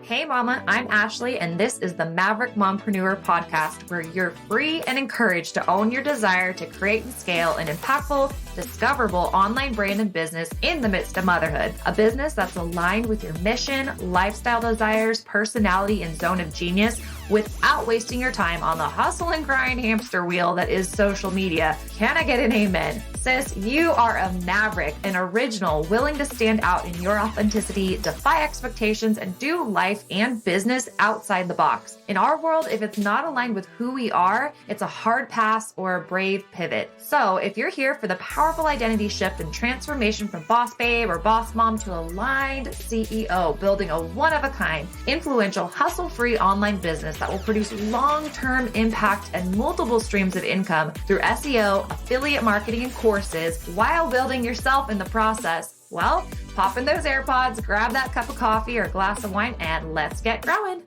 Hey mama, I'm Ashley and this is the Maverick Mompreneur podcast where you're free and encouraged to own your desire to create and scale an impactful, discoverable online brand and business in the midst of motherhood. A business that's aligned with your mission, lifestyle desires, personality, and zone of genius without wasting your time on the hustle and grind hamster wheel that is social media. Can I get an amen? Sis, you are a maverick, an original, willing to stand out in your authenticity, defy expectations, and do life and business outside the box. In our world, if it's not aligned with who we are, it's a hard pass or a brave pivot. So if you're here for the powerful identity shift and transformation from boss babe or boss mom to aligned CEO, building a one-of-a-kind, influential, hustle-free online business that will produce long-term impact and multiple streams of income through SEO, affiliate marketing, and courses while building yourself in the process, well, pop in those AirPods, grab that cup of coffee or glass of wine, and let's get growing.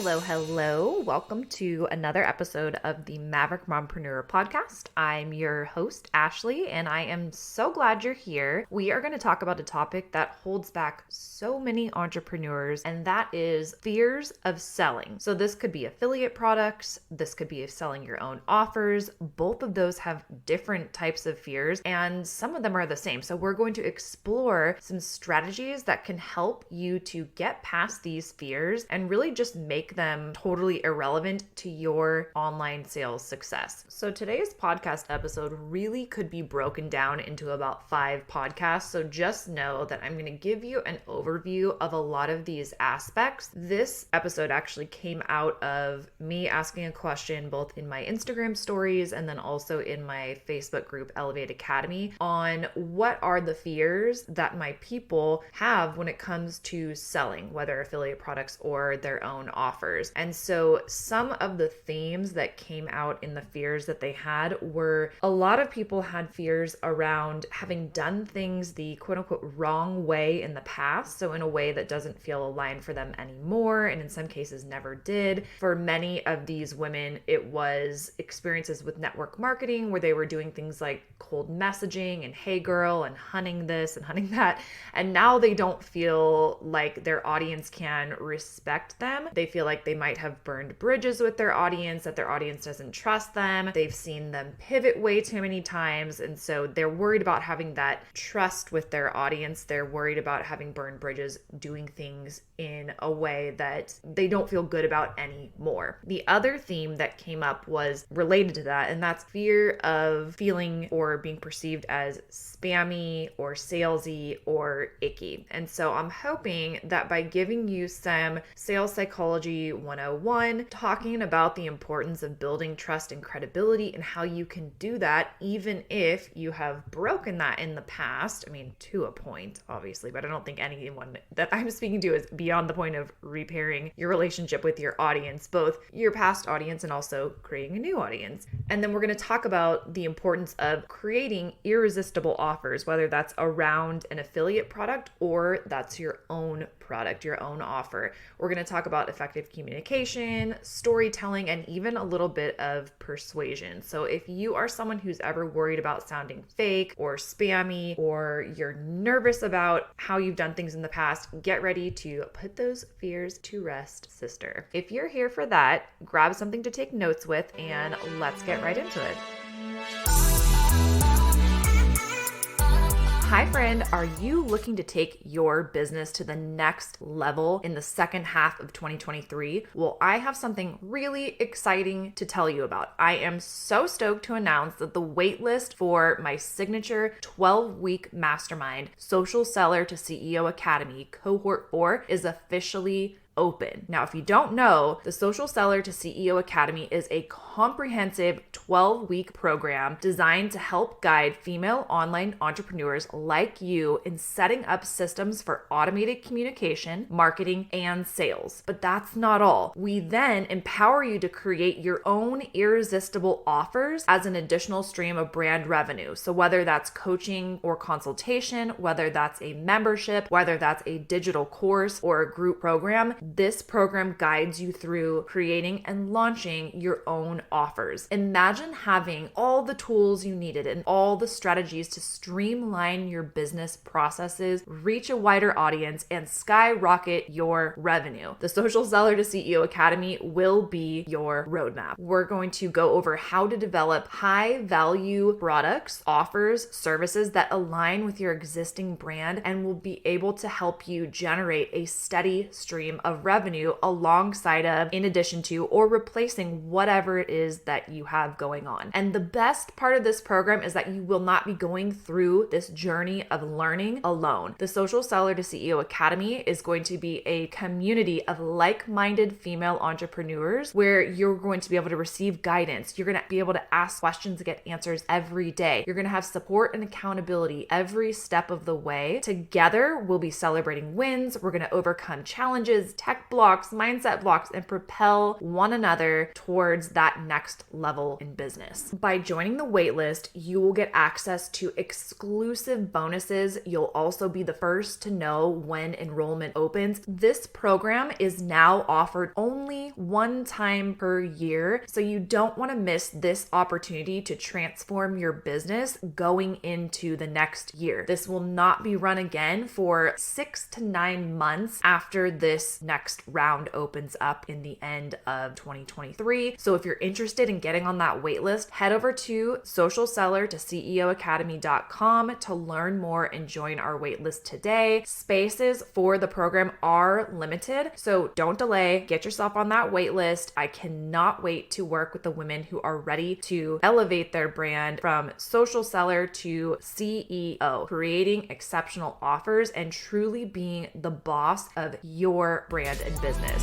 Hello. Welcome to another episode of the Maverick Mompreneur podcast. I'm your host, Ashley, and I am so glad you're here. We are going to talk about a topic that holds back so many entrepreneurs, and that is fears of selling. So this could be affiliate products. This could be selling your own offers. Both of those have different types of fears, and some of them are the same. So we're going to explore some strategies that can help you to get past these fears and really just make them totally irrelevant to your online sales success. So today's podcast episode really could be broken down into about 5 podcasts. So just know that I'm going to give you an overview of a lot of these aspects. This episode actually came out of me asking a question both in my Instagram stories and then also in my Facebook group, Elevate Academy, on what are the fears that my people have when it comes to selling, whether affiliate products or their own offers. And so some of the themes that came out in the fears that they had were a lot of people had fears around having done things the quote unquote wrong way in the past. So in a way that doesn't feel aligned for them anymore. And in some cases never did. For many of these women, it was experiences with network marketing where they were doing things like cold messaging and hey girl and hunting this and hunting that. And now they don't feel like their audience can respect them. They feel like they might have burned bridges with their audience, that their audience doesn't trust them. They've seen them pivot way too many times. And so they're worried about having that trust with their audience. They're worried about having burned bridges, doing things in a way that they don't feel good about anymore. The other theme that came up was related to that, and that's fear of feeling or being perceived as spammy or salesy or icky. And so I'm hoping that by giving you some sales psychology 101, talking about the importance of building trust and credibility and how you can do that even if you have broken that in the past. I mean, to a point, obviously, but I don't think anyone that I'm speaking to is beyond the point of repairing your relationship with your audience, both your past audience and also creating a new audience. And then we're going to talk about the importance of creating irresistible offers, whether that's around an affiliate product or that's your own product, your own offer. We're going to talk about effective communication, storytelling, and even a little bit of persuasion. So if you are someone who's ever worried about sounding fake or spammy, or you're nervous about how you've done things in the past, get ready to put those fears to rest, sister. If you're here for that, grab something to take notes with and let's get right into it. Hi friend, are you looking to take your business to the next level in the second half of 2023? Well, I have something really exciting to tell you about. I am so stoked to announce that the waitlist for my signature 12-week mastermind, Social Seller to CEO Academy, Cohort 4, is officially open. Now, if you don't know, the Social Seller to CEO Academy is a comprehensive 12-week program designed to help guide female online entrepreneurs like you in setting up systems for automated communication, marketing, and sales. But that's not all. We then empower you to create your own irresistible offers as an additional stream of brand revenue. So whether that's coaching or consultation, whether that's a membership, whether that's a digital course or a group program, this program guides you through creating and launching your own offers. Imagine having all the tools you needed and all the strategies to streamline your business processes, reach a wider audience, and skyrocket your revenue. The Social Seller to CEO Academy will be your roadmap. We're going to go over how to develop high value products, offers, services that align with your existing brand and will be able to help you generate a steady stream of revenue alongside of, in addition to, or replacing whatever it is that you have going on. And the best part of this program is that you will not be going through this journey of learning alone. The Social Seller to CEO Academy is going to be a community of like-minded female entrepreneurs where you're going to be able to receive guidance. You're going to be able to ask questions and get answers every day. You're going to have support and accountability every step of the way. Together, we'll be celebrating wins. We're going to overcome challenges, tech blocks, mindset blocks, and propel one another towards that next level in business. By joining the waitlist, you will get access to exclusive bonuses. You'll also be the first to know when enrollment opens. This program is now offered only one time per year, so you don't want to miss this opportunity to transform your business going into the next year. This will not be run again for 6 to 9 months after this next round opens up in the end of 2023. So if you're interested in getting on that waitlist, head over to socialsellertoceoacademy.com to learn more and join our waitlist today. Spaces for the program are limited, so don't delay. Get yourself on that waitlist. I cannot wait to work with the women who are ready to elevate their brand from social seller to CEO, creating exceptional offers and truly being the boss of your brand and business.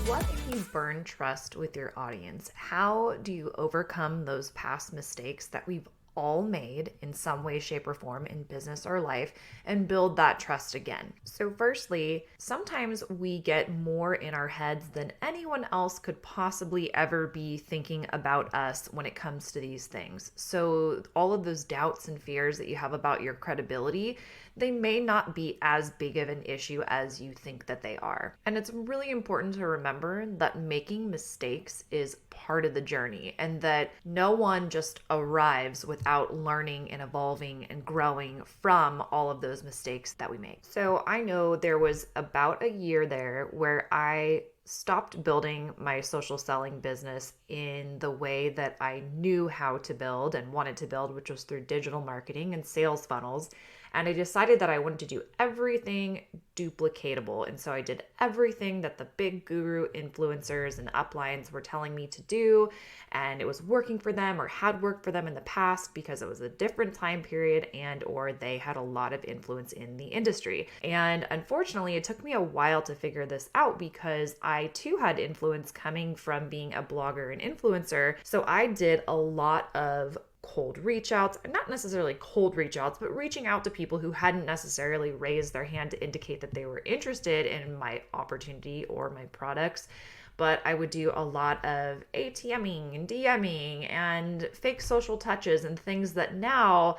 What if you burn trust with your audience? How do you overcome those past mistakes that we've all made in some way, shape, or form in business or life and build that trust again? So firstly, sometimes we get more in our heads than anyone else could possibly ever be thinking about us when it comes to these things. So all of those doubts and fears that you have about your credibility, they may not be as big of an issue as you think that they are. And it's really important to remember that making mistakes is part of the journey and that no one just arrives without learning and evolving and growing from all of those mistakes that we make. So I know there was about a year there where I stopped building my social selling business in the way that I knew how to build and wanted to build, which was through digital marketing and sales funnels. And I decided that I wanted to do everything duplicatable. And so I did everything that the big guru influencers and uplines were telling me to do. And it was working for them or had worked for them in the past because it was a different time period and or they had a lot of influence in the industry. And unfortunately, it took me a while to figure this out because I too had influence coming from being a blogger and influencer. So I did a lot of cold reach outs, not necessarily cold reach outs, but reaching out to people who hadn't necessarily raised their hand to indicate that they were interested in my opportunity or my products. But I would do a lot of ATMing and DMing and fake social touches and things that now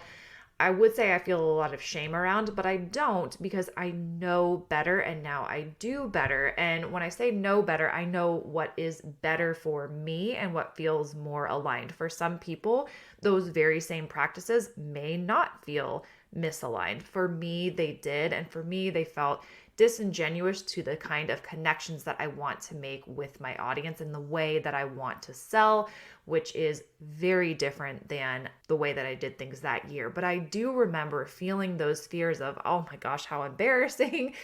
I would say I feel a lot of shame around, but I don't because I know better and now I do better. And when I say know better, I know what is better for me and what feels more aligned. For some people, those very same practices may not feel misaligned. For me, they did. And for me, they felt disingenuous to the kind of connections that I want to make with my audience and the way that I want to sell, which is very different than the way that I did things that year. But I do remember feeling those fears of, oh my gosh, how embarrassing.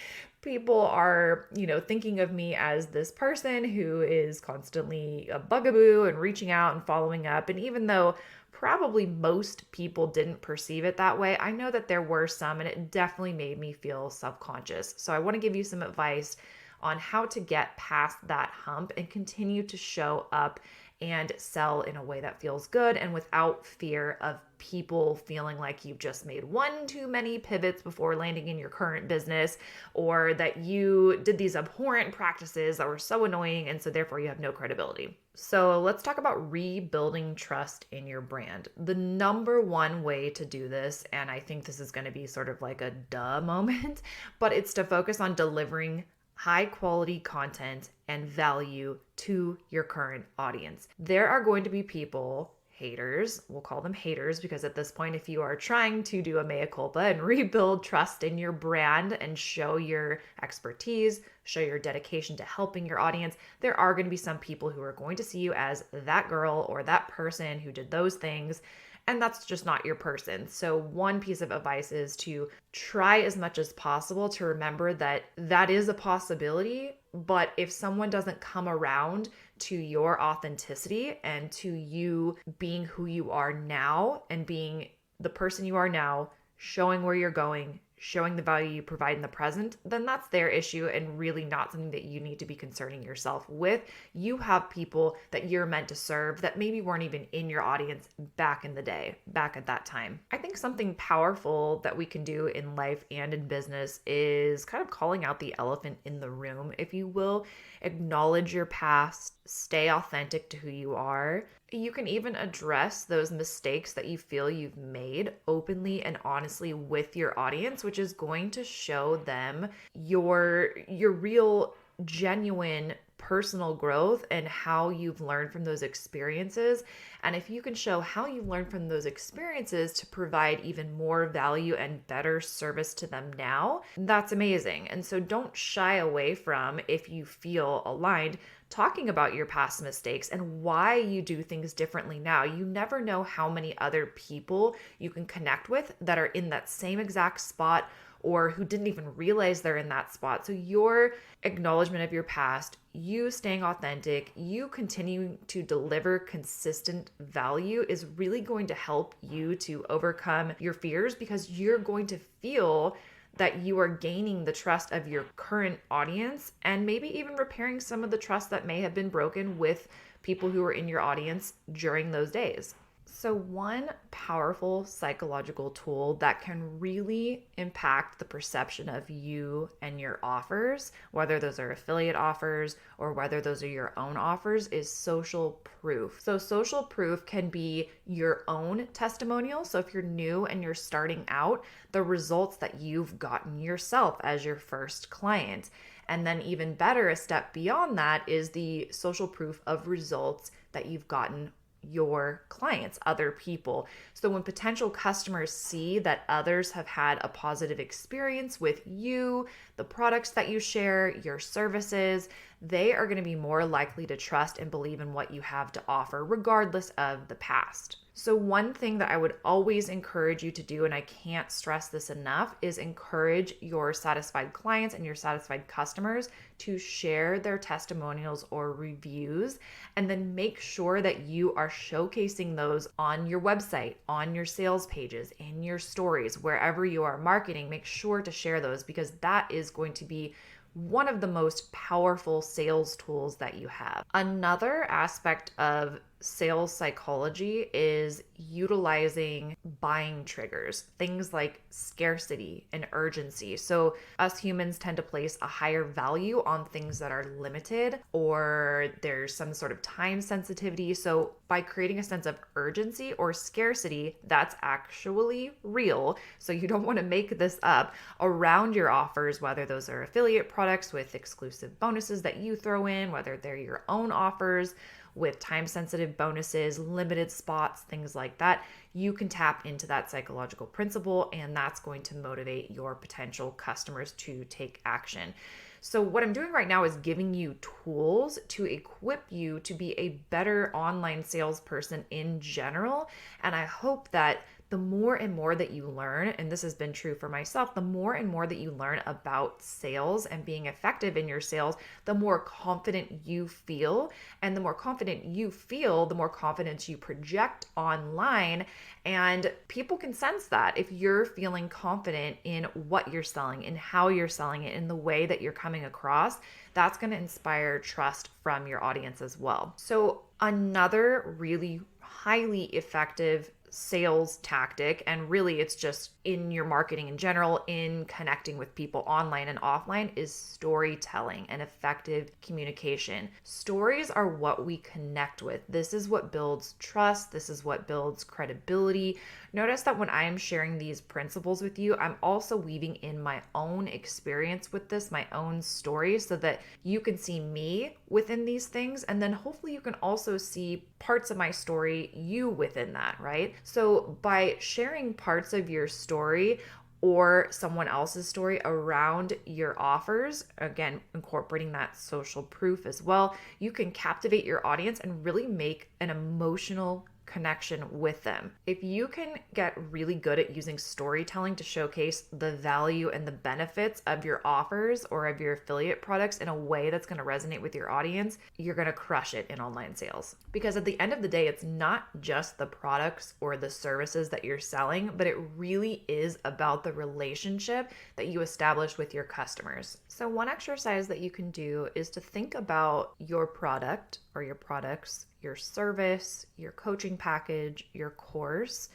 People are, thinking of me as this person who is constantly a bugaboo and reaching out and following up. And even though probably most people didn't perceive it that way, I know that there were some, and it definitely made me feel self-conscious. So I want to give you some advice on how to get past that hump and continue to show up and sell in a way that feels good and without fear of people feeling like you've just made one too many pivots before landing in your current business, or that you did these abhorrent practices that were so annoying and so therefore you have no credibility. So let's talk about rebuilding trust in your brand. The number one way to do this, and I think this is going to be sort of like a duh moment, but it's to focus on delivering high quality content and value to your current audience. There are going to be people, haters, we'll call them haters, because at this point, if you are trying to do a mea culpa and rebuild trust in your brand and show your expertise, show your dedication to helping your audience, there are going to be some people who are going to see you as that girl or that person who did those things. And that's just not your person. So one piece of advice is to try as much as possible to remember that that is a possibility. But if someone doesn't come around to your authenticity and to you being who you are now and being the person you are now, showing where you're going, showing the value you provide in the present, then that's their issue and really not something that you need to be concerning yourself with. You have people that you're meant to serve that maybe weren't even in your audience back in the day, back at that time. I think something powerful that we can do in life and in business is kind of calling out the elephant in the room, if you will. Acknowledge your past, stay authentic to who you are. You can even address those mistakes that you feel you've made openly and honestly with your audience, which is going to show them your real, genuine personal growth and how you've learned from those experiences. And if you can show how you've learned from those experiences to provide even more value and better service to them now, that's amazing. And so don't shy away from, if you feel aligned, talking about your past mistakes and why you do things differently now. You never know how many other people you can connect with that are in that same exact spot or who didn't even realize they're in that spot. So your acknowledgement of your past, you staying authentic, you continuing to deliver consistent value is really going to help you to overcome your fears, because you're going to feel that you are gaining the trust of your current audience and maybe even repairing some of the trust that may have been broken with people who were in your audience during those days. So one powerful psychological tool that can really impact the perception of you and your offers, whether those are affiliate offers or whether those are your own offers, is social proof. So social proof can be your own testimonial. So if you're new and you're starting out, the results that you've gotten yourself as your first client. And then even better, a step beyond that is the social proof of results that you've gotten your clients, other people. So when potential customers see that others have had a positive experience with you, the products that you share, your services, they are going to be more likely to trust and believe in what you have to offer, regardless of the past. So one thing that I would always encourage you to do, and I can't stress this enough, is encourage your satisfied clients and your satisfied customers to share their testimonials or reviews, and then make sure that you are showcasing those on your website, on your sales pages, in your stories, wherever you are marketing. Make sure to share those, because that is going to be one of the most powerful sales tools that you have. Another aspect of sales psychology is utilizing buying triggers, things like scarcity and urgency. So us humans tend to place a higher value on things that are limited, or there's some sort of time sensitivity. So by creating a sense of urgency or scarcity that's actually real, so you don't want to make this up, around your offers, whether those are affiliate products with exclusive bonuses that you throw in, whether they're your own offers with time-sensitive bonuses, limited spots, things like that, you can tap into that psychological principle, and that's going to motivate your potential customers to take action. So what I'm doing right now is giving you tools to equip you to be a better online salesperson in general. And I hope that the more and more that you learn, and this has been true for myself, the more and more that you learn about sales and being effective in your sales, the more confident you feel. And the more confident you feel, the more confidence you project online. And people can sense that if you're feeling confident in what you're selling, in how you're selling it, in the way that you're coming across, that's going to inspire trust from your audience as well. So Another really highly effective sales tactic, and really it's just in your marketing in general, in connecting with people online and offline, is storytelling and effective communication. Stories are what we connect with. This is what builds trust. This is what builds credibility. Notice that when I am sharing these principles with you, I'm also weaving in my own experience with this, my own story, so that you can see me within these things. And then hopefully you can also see parts of my story, you within that, right? So by sharing parts of your story or someone else's story around your offers, again, incorporating that social proof as well, you can captivate your audience and really make an emotional connection with them. If you can get really good at using storytelling to showcase the value and the benefits of your offers or of your affiliate products in a way that's going to resonate with your audience, you're going to crush it in online sales. Because at the end of the day, it's not just the products or the services that you're selling, but it really is about the relationship that you establish with your customers. So one exercise that you can do is to think about your product or your products, your service, your coaching package, your course.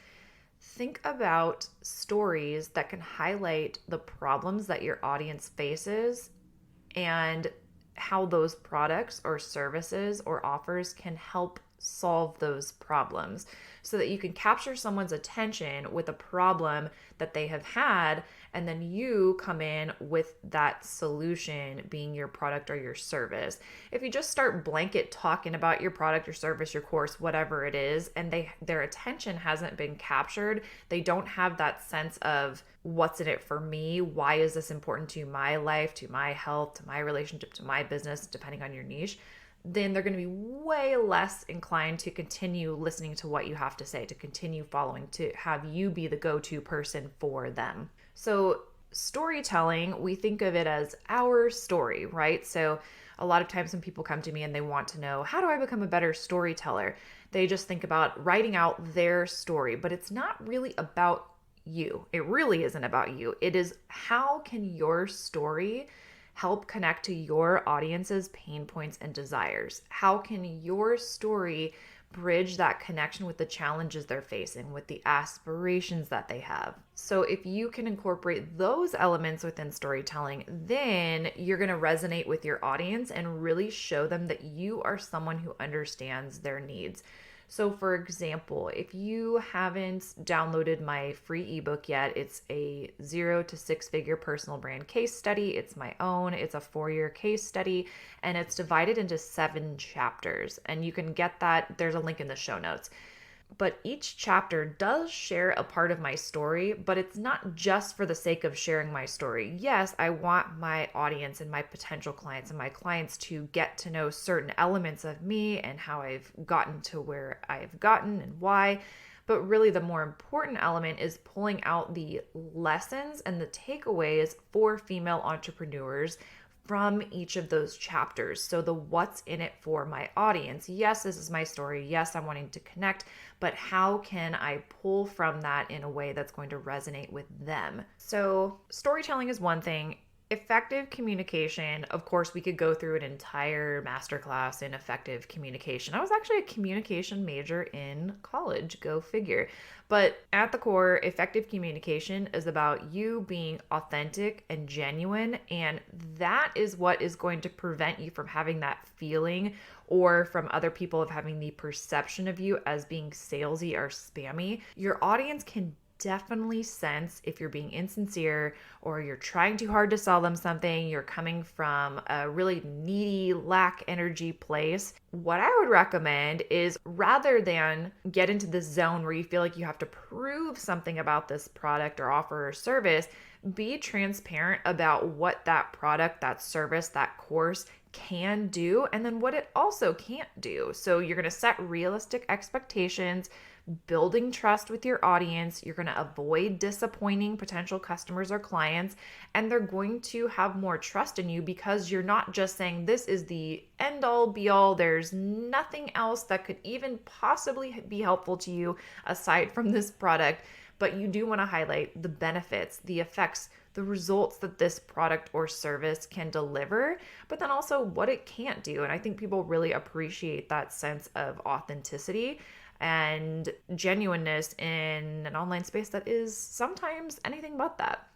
Think about stories that can highlight the problems that your audience faces and how those products or services or offers can help solve those problems, so that you can capture someone's attention with a problem that they have had, and then you come in with that solution being your product or your service. If you just start blanket talking about your product, your service, your course, whatever it is, and their attention hasn't been captured, they don't have that sense of what's in it for me, why is this important to my life, to my health, to my relationship, to my business, depending on your niche, then they're going to be way less inclined to continue listening to what you have to say, to continue following, to have you be the go-to person for them. So storytelling, we think of it as our story, right? So a lot of times when people come to me and they want to know, how do I become a better storyteller? They just think about writing out their story, but it's not really about you. It really isn't about you. It is, how can your story help connect to your audience's pain points and desires? How can your story bridge that connection with the challenges they're facing, with the aspirations that they have? So if you can incorporate those elements within storytelling, then you're going to resonate with your audience and really show them that you are someone who understands their needs. So for example, if you haven't downloaded my free ebook yet, it's a 0 to 6 figure personal brand case study. It's my own. It's a 4-year case study, and it's divided into 7 chapters. And you can get that. There's a link in the show notes. But each chapter does share a part of my story, but it's not just for the sake of sharing my story. Yes, I want my audience and my potential clients and my clients to get to know certain elements of me and how I've gotten to where I've gotten and why. But really the more important element is pulling out the lessons and the takeaways for female entrepreneurs from each of those chapters. So the what's in it for my audience. Yes, this is my story. Yes, I'm wanting to connect, but how can I pull from that in a way that's going to resonate with them? So storytelling is one thing. Effective communication, of course, we could go through an entire masterclass in effective communication. I was actually a communication major in college, go figure. But at the core, effective communication is about you being authentic and genuine, and that is what is going to prevent you from having that feeling or from other people of having the perception of you as being salesy or spammy. Your audience can definitely sense if you're being insincere or you're trying too hard to sell them something, you're coming from a really needy, lack energy place. What I would recommend is, rather than get into this zone where you feel like you have to prove something about this product or offer or service, be transparent about what that product, that service, that course can do, and then what it also can't do. So you're going to set realistic expectations, building trust with your audience. You're going to avoid disappointing potential customers or clients, and they're going to have more trust in you because you're not just saying this is the end all be all. There's nothing else that could even possibly be helpful to you aside from this product. but you do want to highlight the benefits, the effects, the results that this product or service can deliver, but then also what it can't do. And I think people really appreciate that sense of authenticity and genuineness in an online space that is sometimes anything but that.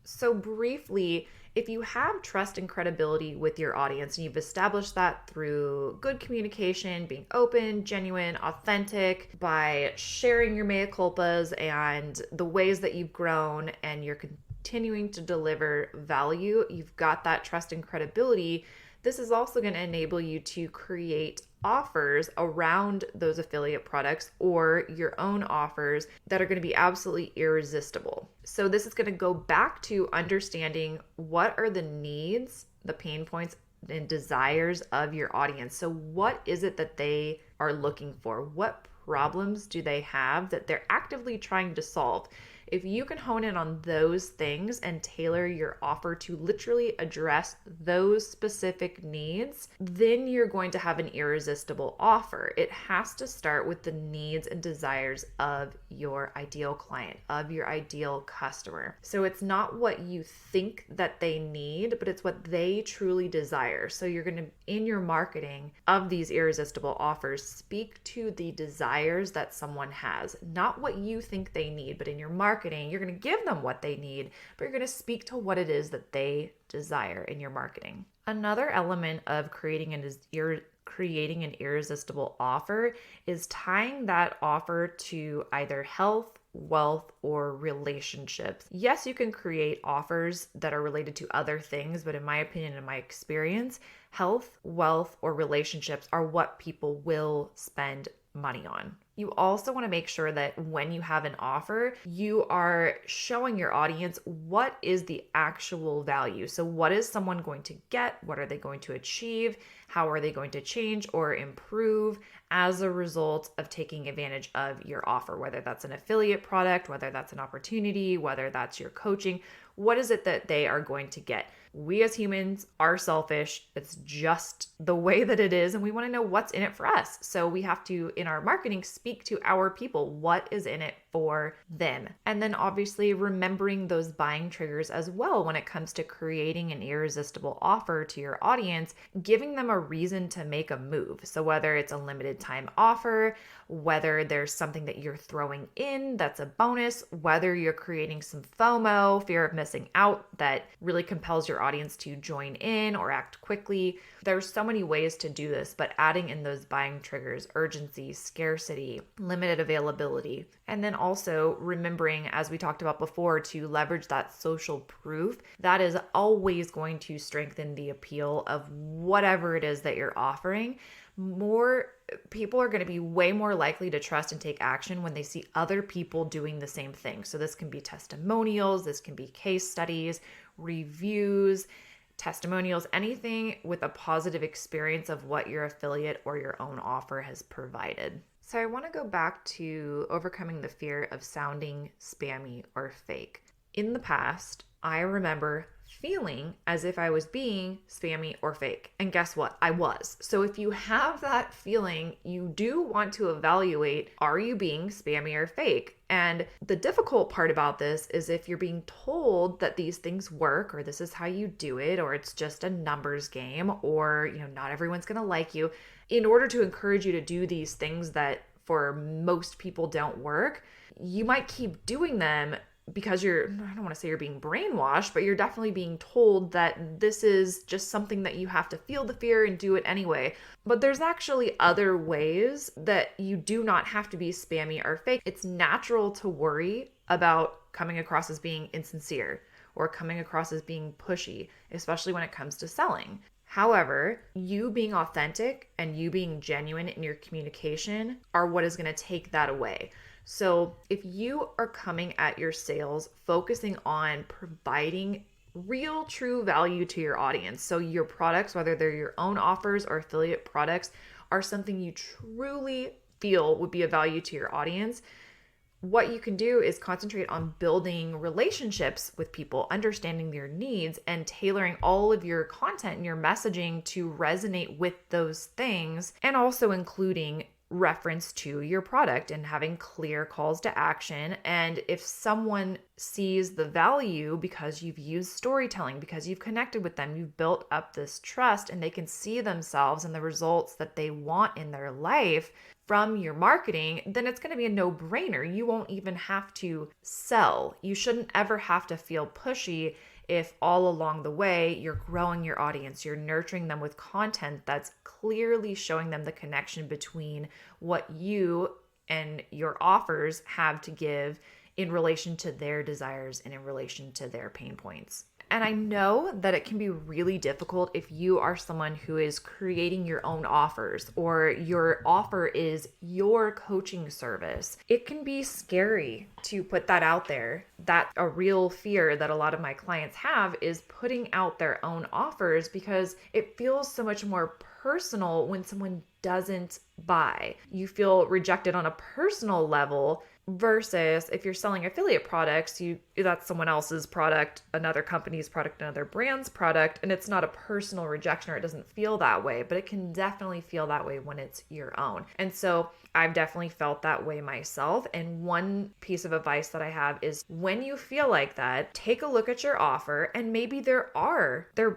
So briefly, if you have trust and credibility with your audience and you've established that through good communication, being open, genuine, authentic, by sharing your mea culpas and the ways that you've grown and you're continuing to deliver value, you've got that trust and credibility. This is also going to enable you to create offers around those affiliate products or your own offers that are going to be absolutely irresistible. So this is going to go back to understanding what are the needs, the pain points, and desires of your audience. So what is it that they are looking for? What problems do they have that they're actively trying to solve? If you can hone in on those things and tailor your offer to literally address those specific needs, then you're going to have an irresistible offer. It has to start with the needs and desires of your ideal client, of your ideal customer. So it's not what you think that they need, but it's what they truly desire. So you're going to, in your marketing of these irresistible offers, speak to the desires that someone has, not what you think they need, but in your marketing, you're going to give them what they need, but you're going to speak to what it is that they desire in your marketing. Another element of creating an irresistible offer is tying that offer to either health, wealth, or relationships. Yes, you can create offers that are related to other things, but in my opinion, in my experience, health, wealth, or relationships are what people will spend money on. You also want to make sure that when you have an offer, you are showing your audience what is the actual value. So what is someone going to get? What are they going to achieve? How are they going to change or improve as a result of taking advantage of your offer? Whether that's an affiliate product, whether that's an opportunity, whether that's your coaching, what is it that they are going to get? We as humans are selfish. It's just the way that it is, and we want to know what's in it for us. So we have to, in our marketing, speak to our people. What is in it for them? And then obviously remembering those buying triggers as well when it comes to creating an irresistible offer to your audience, giving them a reason to make a move. So whether it's a limited time offer, whether there's something that you're throwing in that's a bonus, whether you're creating some FOMO, fear of missing out, that really compels your audience to join in or act quickly. There's so many ways to do this, but adding in those buying triggers, urgency, scarcity, limited availability, and then also remembering, as we talked about before, to leverage that social proof. That is always going to strengthen the appeal of whatever it is that you're offering. More people are going to be way more likely to trust and take action when they see other people doing the same thing. So this can be testimonials, this can be case studies, reviews, testimonials, anything with a positive experience of what your affiliate or your own offer has provided. So I want to go back to overcoming the fear of sounding spammy or fake. In the past, I remember feeling as if I was being spammy or fake. And guess what? I was. So if you have that feeling, you do want to evaluate, are you being spammy or fake? And the difficult part about this is if you're being told that these things work, or this is how you do it, or it's just a numbers game, or, not everyone's going to like you. In order to encourage you to do these things that for most people don't work, you might keep doing them because I don't want to say you're being brainwashed, but you're definitely being told that this is just something that you have to feel the fear and do it anyway. But there's actually other ways that you do not have to be spammy or fake. It's natural to worry about coming across as being insincere or coming across as being pushy, especially when it comes to selling. However, you being authentic and you being genuine in your communication are what is going to take that away. So if you are coming at your sales focusing on providing real, true value to your audience, so your products, whether they're your own offers or affiliate products, are something you truly feel would be of value to your audience, what you can do is concentrate on building relationships with people, understanding their needs, and tailoring all of your content and your messaging to resonate with those things, and also including reference to your product and having clear calls to action. And if someone sees the value because you've used storytelling, because you've connected with them, you've built up this trust, and they can see themselves and the results that they want in their life from your marketing, then it's going to be a no-brainer. You won't even have to sell. You shouldn't ever have to feel pushy if all along the way you're growing your audience, you're nurturing them with content that's clearly showing them the connection between what you and your offers have to give in relation to their desires and in relation to their pain points. And I know that it can be really difficult if you are someone who is creating your own offers, or your offer is your coaching service. It can be scary to put that out there. That's a real fear that a lot of my clients have, is putting out their own offers, because it feels so much more personal when someone doesn't buy. You feel rejected on a personal level, versus if you're selling affiliate products, that's someone else's product, another company's product, another brand's product, and it's not a personal rejection, or it doesn't feel that way, but it can definitely feel that way when it's your own. And so I've definitely felt that way myself. And one piece of advice that I have is, when you feel like that, take a look at your offer, and maybe there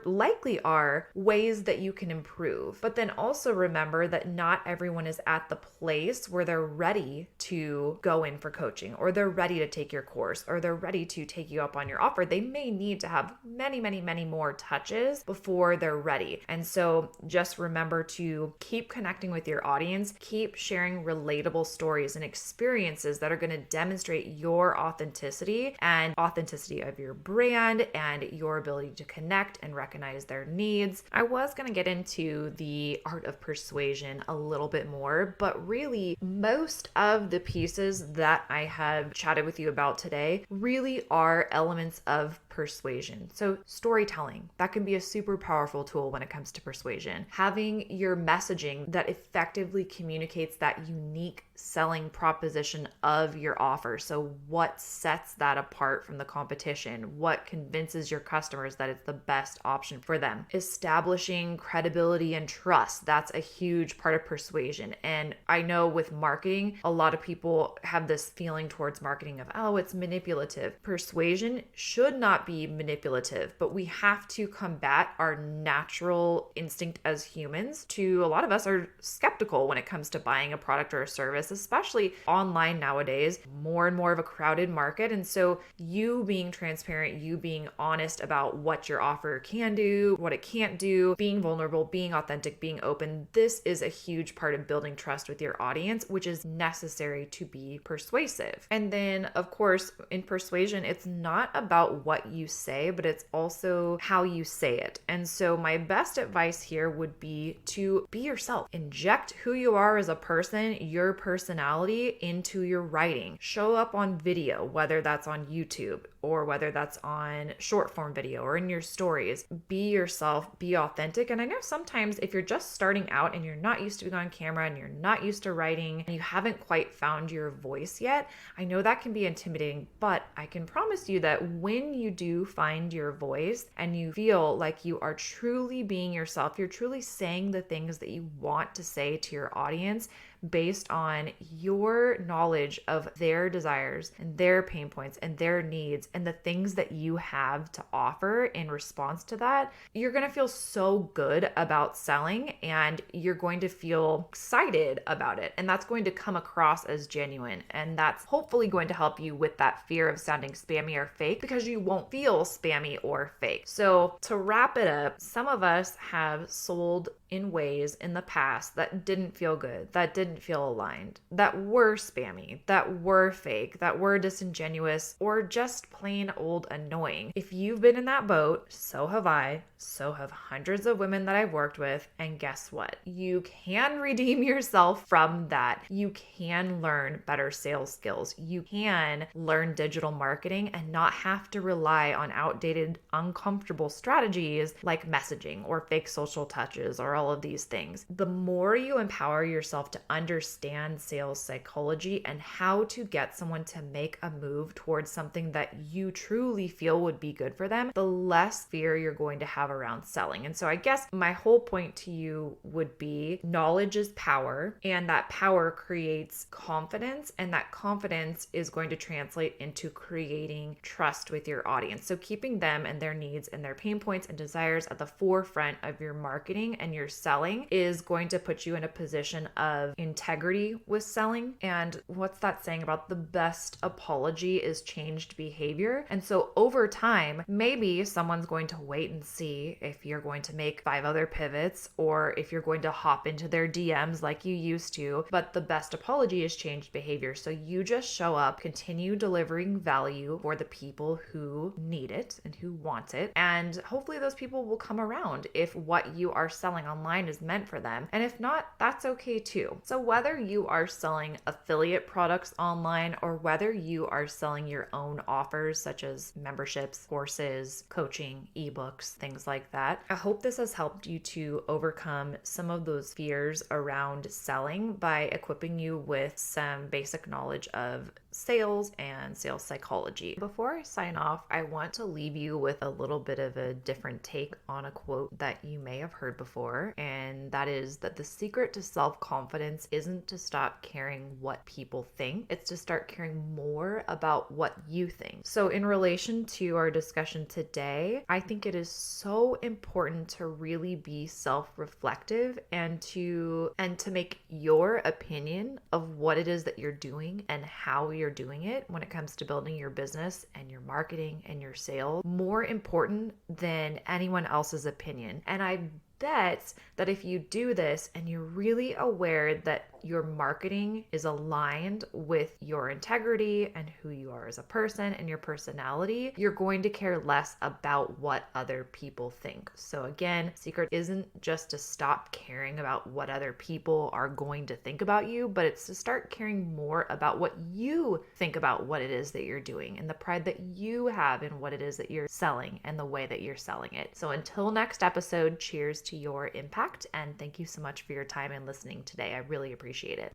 likely are ways that you can improve. But then also remember that not everyone is at the place where they're ready to go in for coaching, or they're ready to take your course, or they're ready to take you up on your offer. They may need to have many, many, many more touches before they're ready. And so just remember to keep connecting with your audience, keep sharing relatable stories and experiences that are going to demonstrate your authenticity and authenticity of your brand and your ability to connect and recognize their needs. I was going to get into the art of persuasion a little bit more, but really most of the pieces that I have chatted with you about today really are elements of persuasion. So storytelling, that can be a super powerful tool when it comes to persuasion. Having your messaging that effectively communicates that unique selling proposition of your offer. So what sets that apart from the competition? What convinces your customers that it's the best option for them? Establishing credibility and trust, that's a huge part of persuasion. And I know with marketing, a lot of people have this feeling towards marketing of, oh, it's manipulative. Persuasion should not be manipulative, but we have to combat our natural instinct as humans a lot of us are skeptical when it comes to buying a product or a service, especially online nowadays, more and more of a crowded market. And so you being transparent, you being honest about what your offer can do, what it can't do, being vulnerable, being authentic, being open, this is a huge part of building trust with your audience, which is necessary to be persuasive. And then, of course, in persuasion, it's not about what you say, but it's also how you say it. And so my best advice here would be to be yourself. Inject who you are as a person, your personality into your writing. Show up on video, whether that's on YouTube or whether that's on short form video or in your stories. Be yourself, be authentic. And I know sometimes if you're just starting out and you're not used to being on camera and you're not used to writing and you haven't quite found your voice yet, I know that can be intimidating, but I can promise you that when you do find your voice and you feel like you are truly being yourself, you're truly saying the things that you want to say to your audience based on your knowledge of their desires and their pain points and their needs and the things that you have to offer in response to that, you're going to feel so good about selling and you're going to feel excited about it. And that's going to come across as genuine. And that's hopefully going to help you with that fear of sounding spammy or fake, because you won't feel spammy or fake. So to wrap it up, some of us have sold in ways in the past that didn't feel good, that didn't feel aligned, that were spammy, that were fake, that were disingenuous, or just plain old annoying. If you've been in that boat, so have I, so have hundreds of women that I've worked with, and guess what? You can redeem yourself from that. You can learn better sales skills. You can learn digital marketing and not have to rely on outdated, uncomfortable strategies like messaging or fake social touches or all of these things. The more you empower yourself to understand sales psychology and how to get someone to make a move towards something that you truly feel would be good for them, the less fear you're going to have around selling. And so I guess my whole point to you would be knowledge is power, and that power creates confidence, and that confidence is going to translate into creating trust with your audience. So keeping them and their needs and their pain points and desires at the forefront of your marketing and your selling is going to put you in a position of integrity with selling. And what's that saying about the best apology is changed behavior? And so over time, maybe someone's going to wait and see if you're going to make 5 other pivots or if you're going to hop into their DMs like you used to, but the best apology is changed behavior. So you just show up, continue delivering value for the people who need it and who want it. And hopefully those people will come around if what you are selling online is meant for them. And if not, that's okay too. So whether you are selling affiliate products online or whether you are selling your own offers such as memberships, courses, coaching, ebooks, things like that, I hope this has helped you to overcome some of those fears around selling by equipping you with some basic knowledge of sales and sales psychology. Before I sign off, I want to leave you with a little bit of a different take on a quote that you may have heard before, and that is that the secret to self-confidence isn't to stop caring what people think, it's to start caring more about what you think. So in relation to our discussion today, I think it is so important to really be self-reflective and to make your opinion of what it is that you're doing and how you're doing it when it comes to building your business and your marketing and your sales more important than anyone else's opinion. And I bet that if you do this and you're really aware that your marketing is aligned with your integrity and who you are as a person and your personality, you're going to care less about what other people think. So again, secret isn't just to stop caring about what other people are going to think about you, but it's to start caring more about what you think about what it is that you're doing and the pride that you have in what it is that you're selling and the way that you're selling it. So until next episode, cheers to your impact, and thank you so much for your time and listening today. I really appreciate it.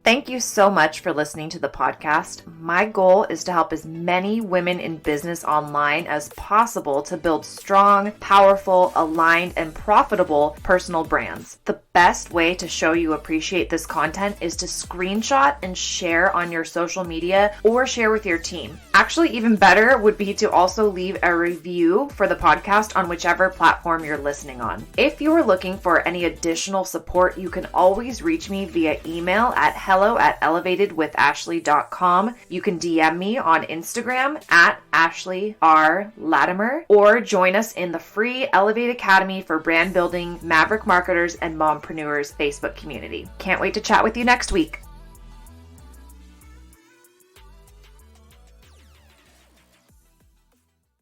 Thank you so much for listening to the podcast. My goal is to help as many women in business online as possible to build strong, powerful, aligned, and profitable personal brands. The best way to show you appreciate this content is to screenshot and share on your social media or share with your team. Actually, even better would be to also leave a review for the podcast on whichever platform you're listening on. If you are looking for any additional support, you can always reach me via email at hello@elevatedwithashley.com. You can DM me on Instagram at Ashley R. Latimer, or join us in the free Elevate Academy for brand building, maverick marketers, and mompreneurs Facebook community. Can't wait to chat with you next week.